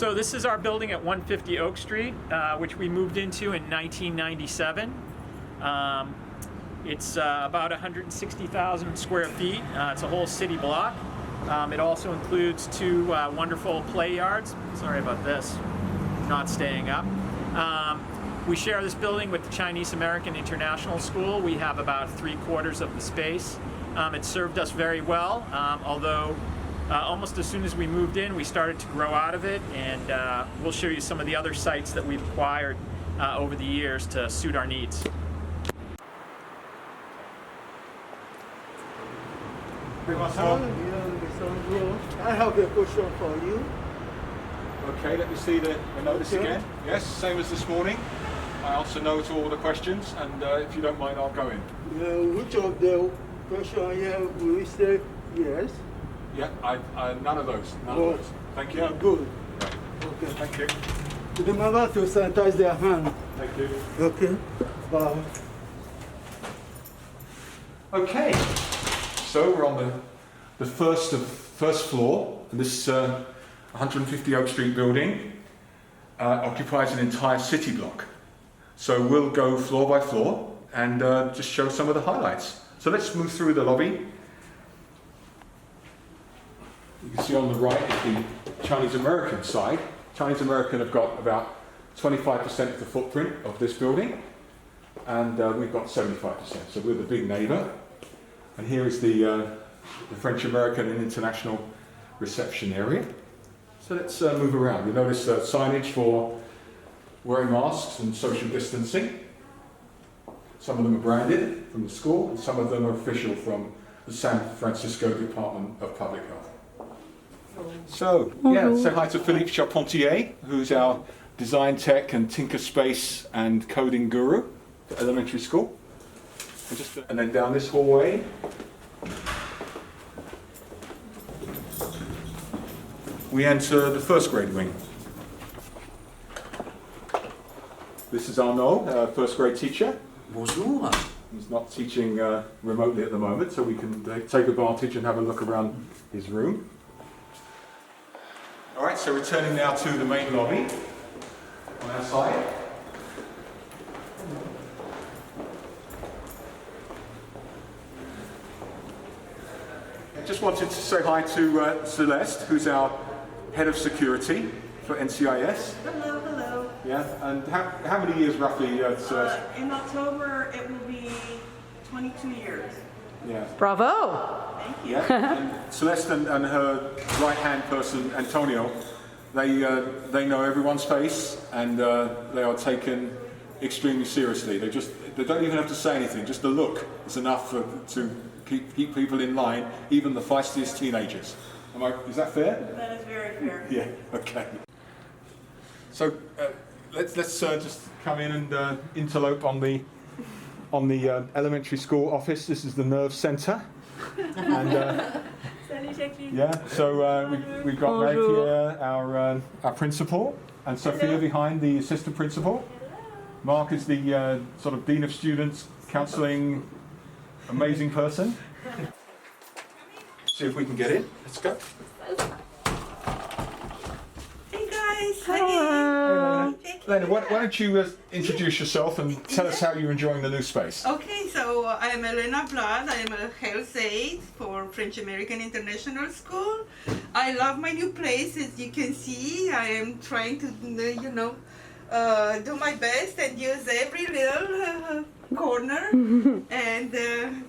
So this is our building at 150 Oak Street, which we moved into in 1997. It's about 160,000 square feet. It's a whole city block. It also includes two wonderful play yards. Sorry about this, not staying up. We share this building with the Chinese American International School. We have about 3/4 of the space. It served us very well, although almost as soon as we moved in, we started to grow out of it, and we'll show you some of the other sites that we've acquired over the years to suit our needs. I have a question for you. Okay, let me see the notice again. Yes, same as this morning. I answer no to all the questions, and if you don't mind, I'll go in. Which of the questions here will we say yes? Yeah, none of those. None of those. Thank you. Yeah, good. Yeah. Okay. Thank you. Remember to sanitize their hand. Thank you. Okay. Bye. Okay, so we're on the first floor, and this 150 Oak Street building occupies an entire city block. So we'll go floor by floor and just show some of the highlights. So let's move through the lobby. You can see on the right is the Chinese American side. Chinese American have got about 25% of the footprint of this building, and we've got 75%. So we're the big neighbour. And here is the French American and International reception area. So let's move around. You notice signage for wearing masks and social distancing. Some of them are branded from the school, and some of them are official from the San Francisco Department of Public Health. So, yeah, say hi to Philippe Charpentier, who's our design tech and tinker space and coding guru at elementary school. And then down this hallway, we enter the first grade wing. This is Arnaud, first grade teacher. Bonjour. He's not teaching remotely at the moment, so we can take advantage and have a look around his room. All right, so returning now to the main lobby on our side. I just wanted to say hi to Celeste, who's our head of security for NCIS. Hello, hello. Yeah, and how many years roughly, Celeste? In October, it will be 22 years. Yeah. Bravo! Thank you. Yeah. And Celeste and her right-hand person, Antonio, they know everyone's face, and they are taken extremely seriously. They don't even have to say anything. Just the look is enough to keep people in line, even the feistiest teenagers. Is that fair? That is very fair. Yeah. Okay. So let's just come in and interlope on the elementary school office. This is the nerve centre. And yeah, so we've got Meg here, our principal, and Sophia behind, the assistant principal. Mark is the sort of dean of students, counselling, amazing person. See if we can get in. Let's go. Hey guys, Hello. Lena, why don't you introduce yourself and tell us how you're enjoying the new space? Okay, so I am Elena Vlad. I am a health aide for French American International School. I love my new place. As you can see, I am trying to, do my best and use every little corner. And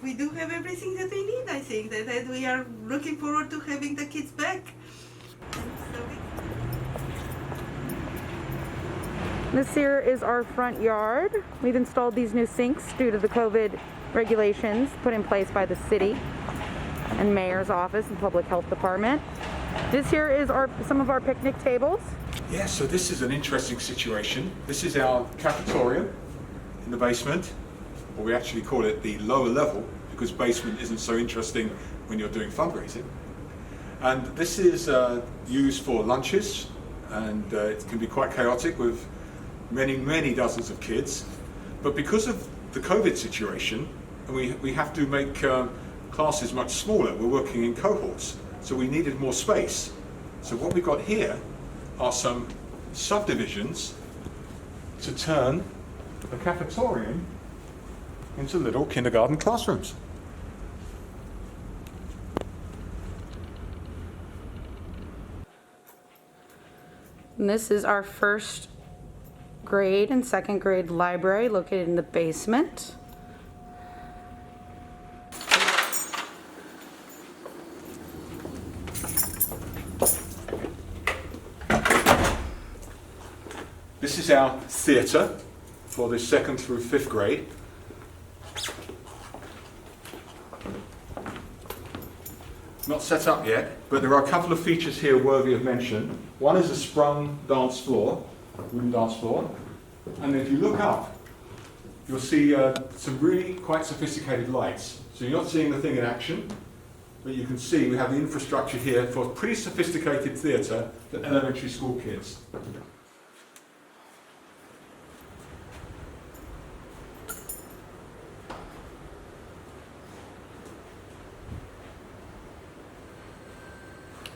we do have everything that we need. I think that we are looking forward to having the kids back. This here is our front yard. We've installed these new sinks due to the COVID regulations put in place by the city and mayor's office and public health department. This here is some of our picnic tables. Yeah, so this is an interesting situation. This is our cafeteria in the basement, or we actually call it the lower level because basement isn't so interesting when you're doing fundraising. And this is used for lunches, and it can be quite chaotic with many dozens of kids. But because of the COVID situation, we have to make classes much smaller. We're working in cohorts, so we needed more space. So what we've got here are some subdivisions to turn the cafetorium into little kindergarten classrooms. And this is our first grade and second grade library located in the basement. This is our theatre for the 2nd through 5th grade. Not set up yet, but there are a couple of features here worthy of mention. One is a sprung dance floor, wooden dance floor, and if you look up, you'll see some really quite sophisticated lights. So you're not seeing the thing in action, but you can see we have the infrastructure here for pretty sophisticated theatre for elementary school kids.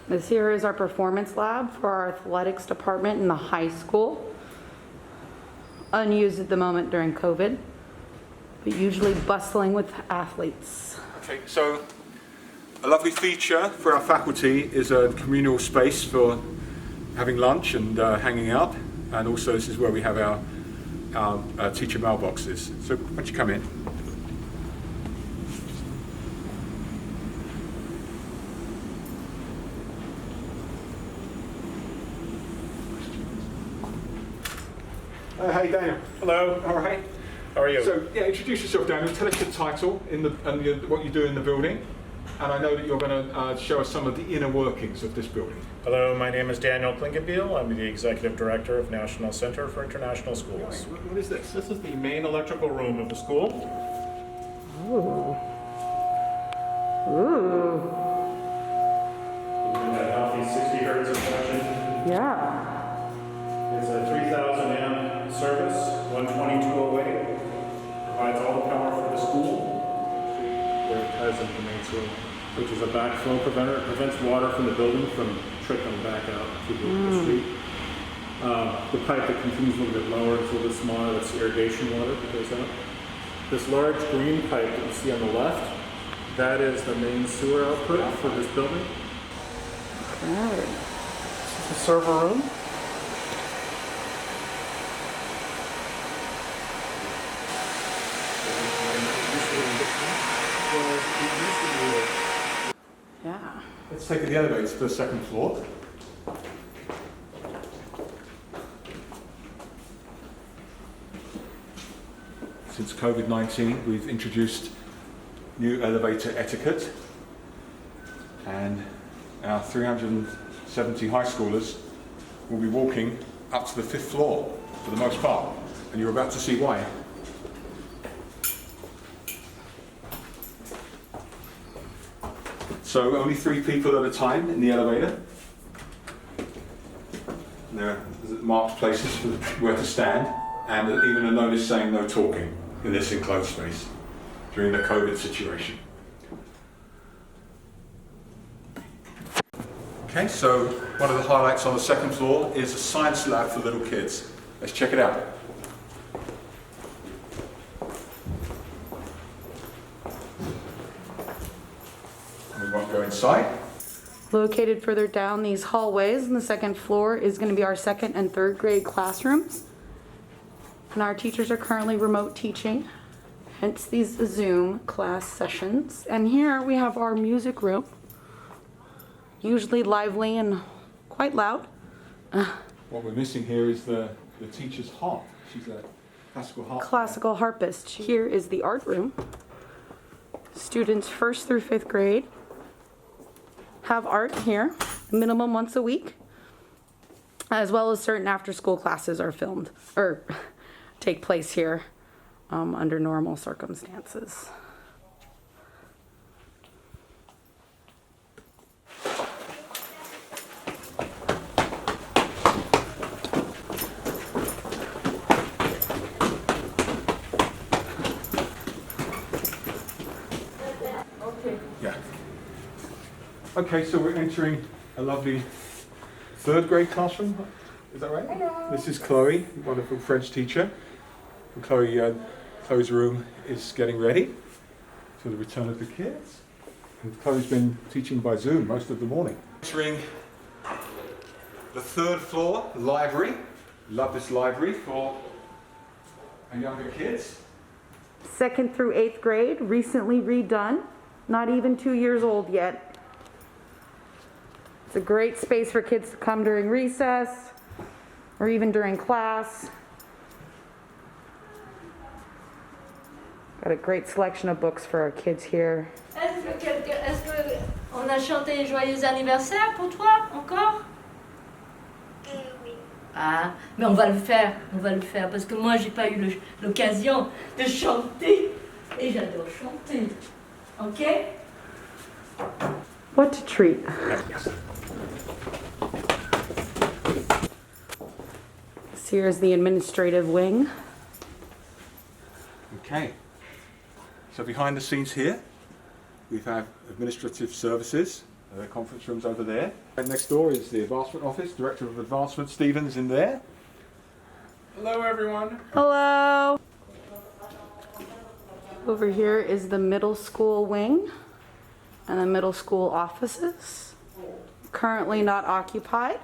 This here is our performance lab for our athletics department in the high school. Unused at the moment during COVID, but usually bustling with athletes. Okay, so a lovely feature for our faculty is a communal space for having lunch and hanging out, and also this is where we have our teacher mailboxes. So why don't you come in? Hey Daniel. Hello. All right. How are you? So yeah, introduce yourself, Daniel. Tell us your title and what you do in the building, and I know that you're going to show us some of the inner workings of this building. Hello, my name is Daniel Klinkenbiel. I'm the Executive Director of National Center for International Schools. What is this? This is the main electrical room of the school. Ooh. Ooh. We've got healthy 60 hertz of production. Yeah. It's a 3,000 amp service, 12208. Provides all the power for the school. Where it ties into the main sewer, which is a backflow preventer. It prevents water from the building from trickling back out to the street. The pipe that continues a little bit lower, it's a little bit smaller, that's irrigation water that goes out. This large green pipe that you see on the left, that is the main sewer output for this building. Right. This is the server room. Yeah. Let's take the elevator to the 2nd floor. Since COVID-19, we've introduced new elevator etiquette, and our 370 high schoolers will be walking up to the 5th floor for the most part, and you're about to see why. So only 3 people at a time in the elevator. And there are marked places for where to stand, and even a notice saying no talking in this enclosed space during the COVID situation. Okay, so one of the highlights on the 2nd floor is a science lab for little kids. Let's check it out. We won't go inside. Located further down these hallways on the 2nd floor is going to be our 2nd and 3rd grade classrooms. And our teachers are currently remote teaching, hence these Zoom class sessions. And here we have our music room, usually lively and quite loud. What we're missing here is the teacher's harp. She's a classical harp. Classical harpist. Here is the art room. Students 1st through 5th grade have art here, minimum once a week, as well as certain after-school classes are filmed or take place here under normal circumstances. Yeah. Okay, so we're entering a lovely third grade classroom. Is that right? Hello. This is Chloe, wonderful French teacher. And Chloe's room is getting ready for the return of the kids. And Chloe's been teaching by Zoom most of the morning. Entering the third floor library. Love this library for our younger kids. 2nd through 8th grade, recently redone, not even 2 years old yet. It's a great space for kids to come during recess or even during class. Got a great selection of books for our kids here. Est-ce que on a chanté joyeux anniversaire pour toi encore? Oui. Ah, mais on va le faire parce que moi j'ai pas eu l'occasion de chanter et j'adore chanter. Ok? What a treat. This here is the administrative wing. Okay. So behind the scenes here, we have administrative services. The conference room's over there. And next door is the advancement office. Director of Advancement, Stephen's in there. Hello, everyone. Hello. Over here is the middle school wing and the middle school offices. Currently not occupied.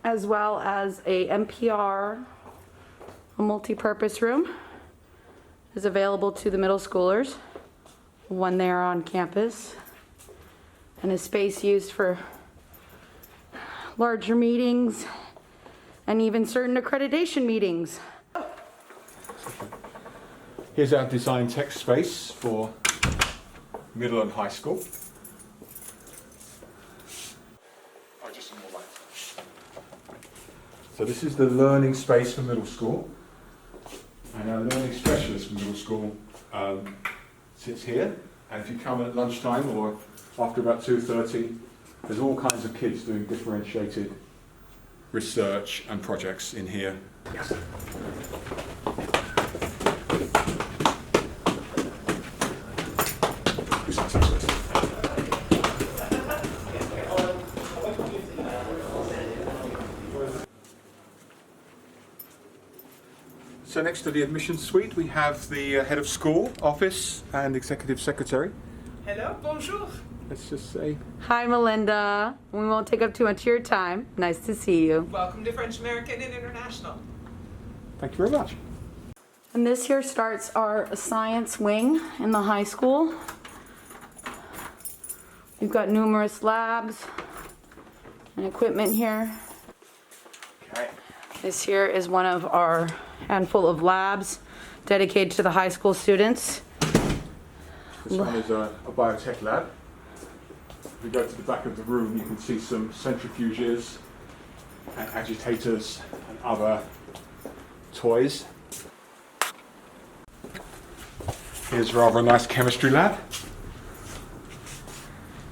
As well as a MPR, a multi-purpose room, is available to the middle schoolers when they are on campus, and a space used for larger meetings and even certain accreditation meetings. Here's our design tech space for middle and high school. Oh, just some more lights. So this is the learning space for middle school. And our learning specialist for middle school sits here. And if you come at lunchtime or after about 2:30, there's all kinds of kids doing differentiated research and projects in here. Yes. So next to the admissions suite, we have the head of school office and executive secretary. Hello, bonjour. Let's just say Hi, Melinda. We won't take up too much of your time. Nice to see you. Welcome to French American and International. thank you very much. And this here starts our science wing in the high school. We've got numerous labs and equipment here. Okay. This here is one of our handful of labs dedicated to the high school students. This one is a biotech lab. If we go to the back of the room, you can see some centrifuges and agitators and other toys. Here's rather a nice chemistry lab.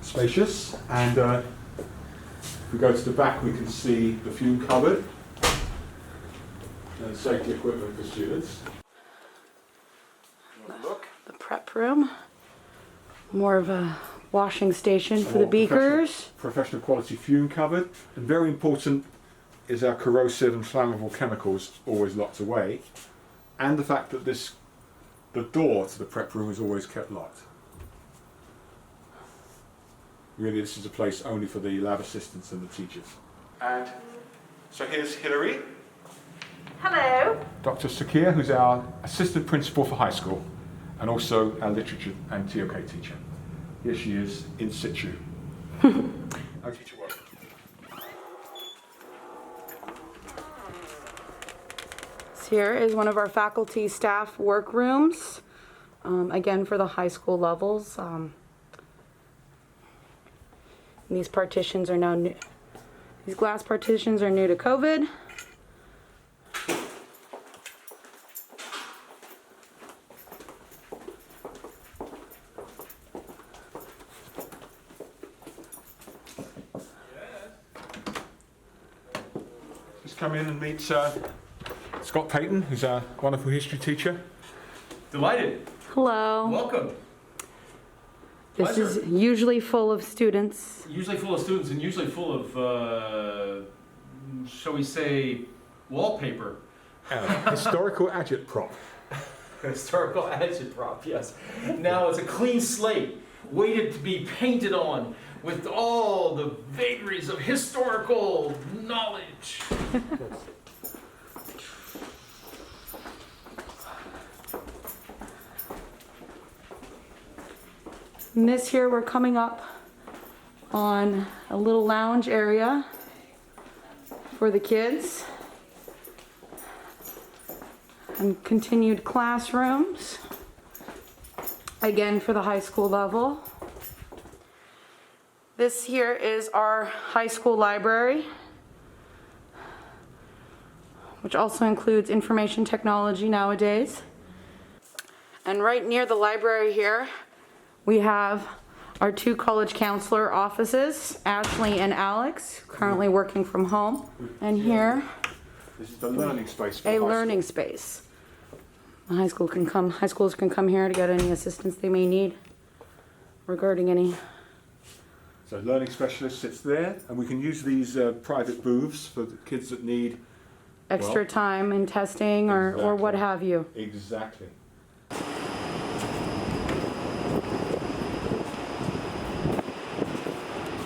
Spacious. And if we go to the back, we can see the fume cupboard and safety equipment for students. Have a look. The prep room. More of a washing station for the More beakers. Professional quality fume cupboard. And very important is our corrosive and flammable chemicals always locked away. And the fact that the door to the prep room is always kept locked. Really, this is a place only for the lab assistants and the teachers. And so here's Hilary. Hello. Dr. Sakir, who's our assistant principal for high school, and also our literature and TOK teacher. Here she is, in situ. Our teacher work. Here is one of our faculty staff workrooms, again for the high school levels. These partitions are now new. These glass partitions are new to COVID. Just come in and meet Scott Payton, who's our wonderful history teacher. Delighted. Hello. Welcome. This is usually full of students. Usually full of students and usually full of, shall we say, wallpaper. Historical agitprop. Historical agitprop, yes. Now it's a clean slate, waited to be painted on with all the vagaries of historical knowledge. And this here, we're coming up on a little lounge area for the kids. And continued classrooms, again for the high school level. This here is our high school library, which also includes information technology nowadays. And right near the library here, we have our 2 college counselor offices, Ashley and Alex, currently working from home. And here, This is the learning space for a high learning school. space. High schools can come here to get any assistance they may need regarding any. So learning specialist sits there, and we can use these private booths for the kids that need Extra time in testing or what Exactly. have you. exactly.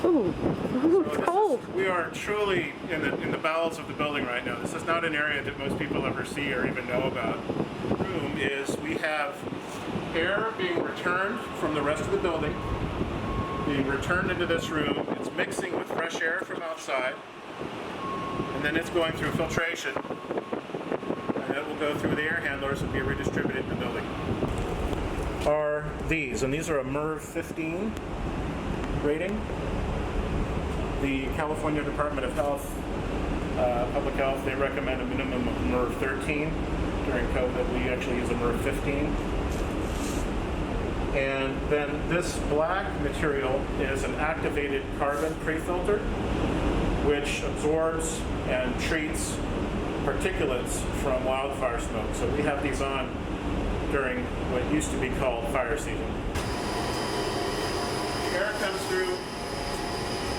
Ooh, So cold. We are truly in the bowels of the building right now. This is not an area that most people ever see or even know about. The room is, we have air being returned from the rest of the building, being returned into this room. It's mixing with fresh air from outside, and then it's going through filtration, and it will go through the air handlers and be redistributed in the building. Are these, and these are a MERV 15 rating. The California Department of Health, Public Health, they recommend a minimum of MERV 13. During COVID, we actually use a MERV 15. And then this black material is an activated carbon pre-filter, which absorbs and treats particulates from wildfire smoke. So we have these on during what used to be called fire season. Air comes through.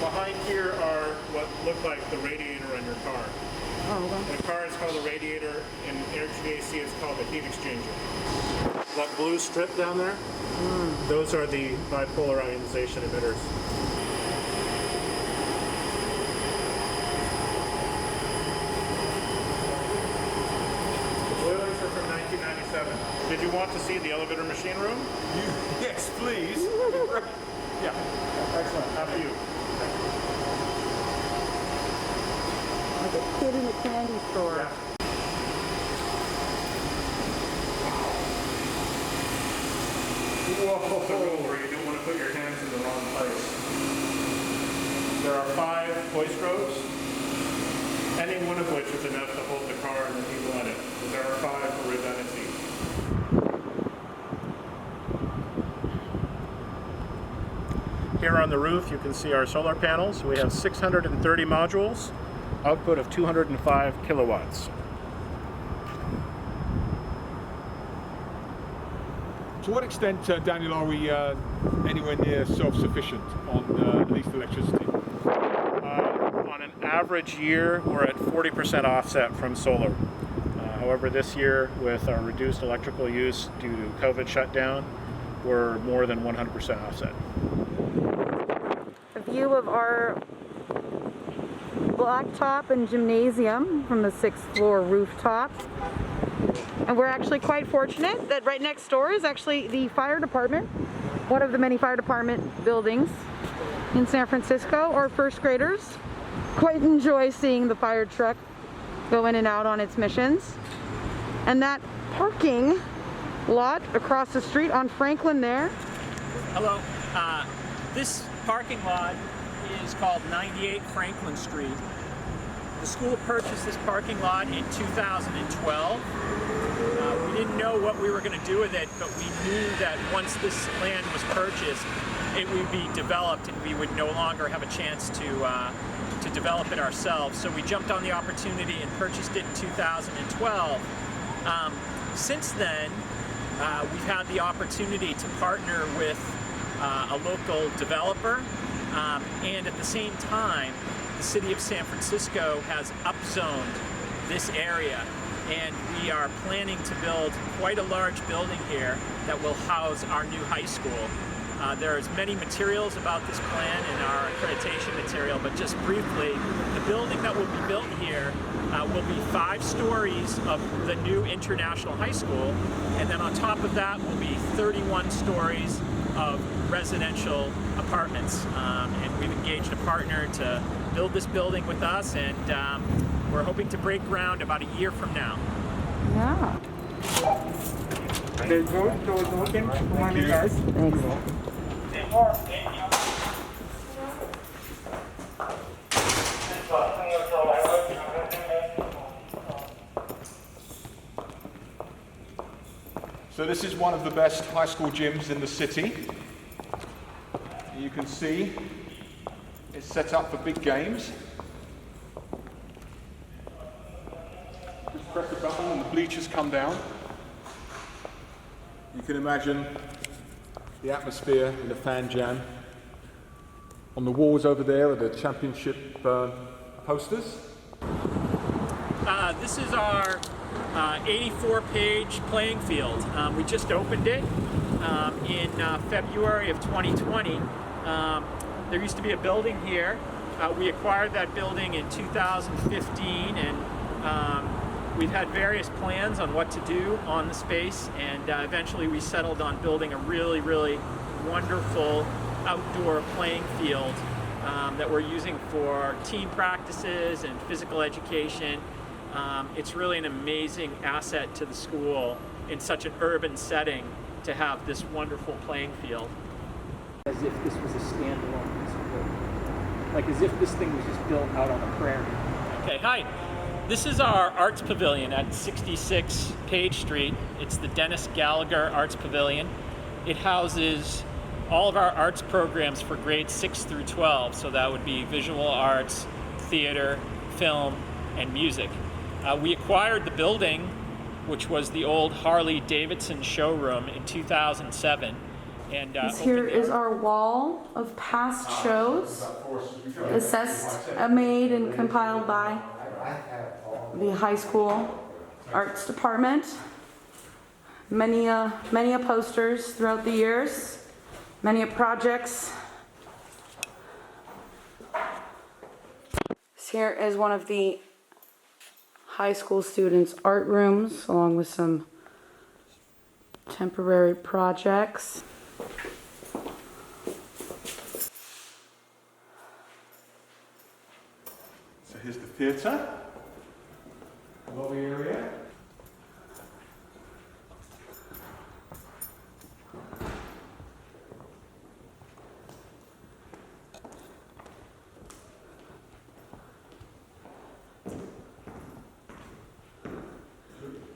Behind here are what look like the radiator on your car. Oh, In a car it's called a radiator, in HVAC it's called a heat exchanger. That blue strip down there, those are the bipolar ionization emitters. The boilers are from 1997. Did you want to see the elevator machine room? Yes, please. Yeah, excellent. After you. like a kid in a candy store. Yeah. Whoa. It's a rule where you don't want to put your hands in the wrong place. There are 5 hoist ropes, any one of which is enough to hold the car and the people in it. But there are 5 for redundancy. Here on the roof you can see our solar panels. We have 630 modules, output of 205 kilowatts. To what extent, Daniel, are we anywhere near self-sufficient on at least electricity? On an average year, we're at 40% offset from solar. However, this year, with our reduced electrical use due to COVID shutdown, we're more than 100% offset. A view of our blacktop and gymnasium from the 6th floor rooftop. And we're actually quite fortunate that right next door is actually the fire department, one of the many fire department buildings in San Francisco. Our first graders quite enjoy seeing the fire truck go in and out on its missions. And that parking lot across the street on Franklin there. Hello. This parking lot is called 98 Franklin Street. The school purchased this parking lot in 2012. We didn't know what we were going to do with it, but we knew that once this land was purchased, it would be developed and we would no longer have a chance to develop it ourselves. So we jumped on the opportunity and purchased it in 2012. Since then, we've had the opportunity to partner with a local developer, and at the same time, the city of San Francisco has upzoned this area, and we are planning to build quite a large building here that will house our new high school. There's many materials about this plan in our accreditation material, but just briefly, the building that will be built here will be 5 stories of the new International High School, and then on top of that will be 31 stories of residential apartments. And we've engaged a partner to build this building with us, and we're hoping to break ground about a year from now. Yeah. Okay, go looking. Come on, you guys. Thanks. So this is one of the best high school gyms in the city. You can see it's set up for big games. Just press the button and the bleachers come down. You can imagine the atmosphere in the fan jam. On the walls over there are the championship posters. This is our 84-page playing field. We just opened it in February of 2020. There used to be a building here. We acquired that building in 2015, and we've had various plans on what to do on the space, and eventually we settled on building a really, really wonderful outdoor playing field that we're using for team practices and physical education. It's really an amazing asset to the school in such an urban setting to have this wonderful playing field. As if this was a standalone piece of work. Like as if this thing was just built out on the prairie. Okay, hi. This is our Arts Pavilion at 66 Page Street. It's the Dennis Gallagher Arts Pavilion. It houses all of our arts programs for grades 6 through 12. So that would be visual arts, theater, film, and music. We acquired the building, which was the old Harley-Davidson showroom, in 2007. And Here is our wall of past shows, assessed, made, and compiled by the high school arts department. Many posters throughout the years, many projects. Here is one of the high school students' art rooms, along with some temporary projects. So here's the theatre, lobby area.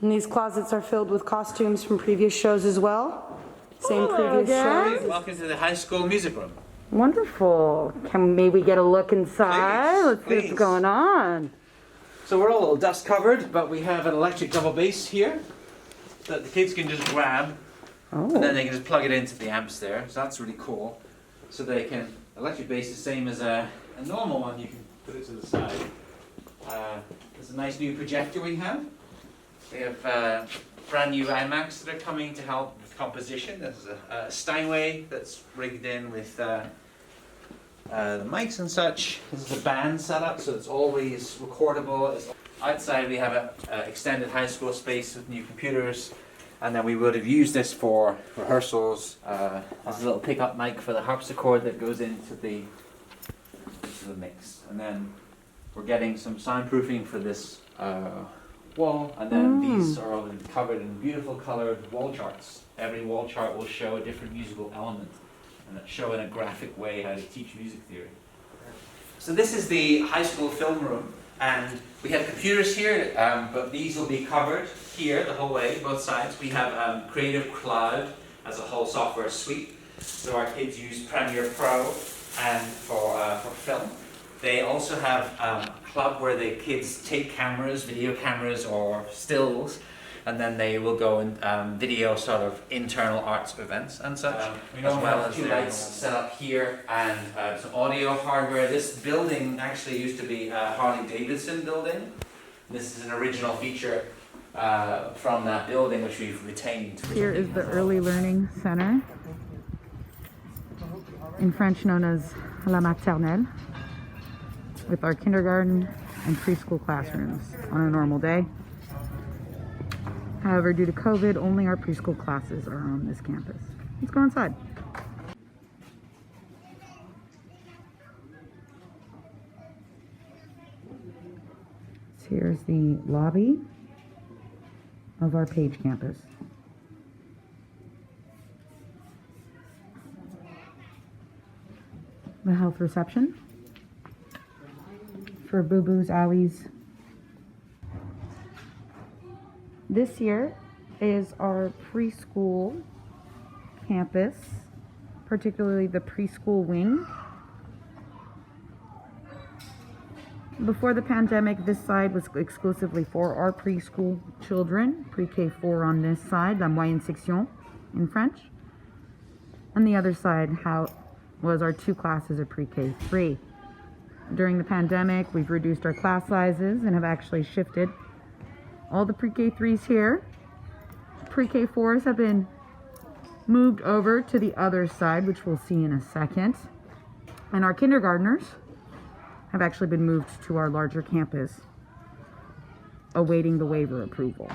And these closets are filled with costumes from previous shows as well. Same previous shows. Welcome to the high school music room. Wonderful. Can maybe get a look inside? Let's see what's going on. So we're all a little dust covered, but we have an electric double bass here that the kids can just grab, and then they can just plug it into the amps there. So that's really cool. So they can, electric bass is the same as a normal one. You can put it to the side. There's a nice new projector we have. We have brand new iMacs that are coming to help with composition. There's a Steinway that's rigged in with the mics and such. This is a band setup, so it's always recordable. Outside we have an extended high school space with new computers, and then we would have used this for rehearsals. There's a little pickup mic for the harpsichord that goes into the mix, and then we're getting some soundproofing for this wall, and then these are all covered in beautiful colored wall charts. Every wall chart will show a different musical element and show in a graphic way how to teach music theory. So this is the high school film room, and we have computers here, but these will be covered here the whole way, both sides. We have Creative Cloud as a whole software suite, so our kids use Premiere Pro and for film. They also have a club where the kids take cameras, video cameras or stills, and then they will go and video sort of internal arts events and such, as well as 2 lights set up here and some audio hardware. This building actually used to be a Harley Davidson building. This is an original feature from that building, which we've retained. Here is the Early Learning Center, in French known as La Maternelle, with our kindergarten and preschool classrooms on a normal day. However, due to COVID, only our preschool classes are on this campus. Let's go inside. So here's the lobby of our Page campus. The health reception for boo-boos, owies. This here is our preschool campus, particularly the preschool wing. Before the pandemic, this side was exclusively for our preschool children, pre-K4 on this side, la moyenne section in French. And the other side was our 2 classes of pre-K3. During the pandemic, we've reduced our class sizes and have actually shifted all the pre-K3s here. Pre-K4s have been moved over to the other side, which we'll see in a second. And our kindergartners have actually been moved to our larger campus, awaiting the waiver approval.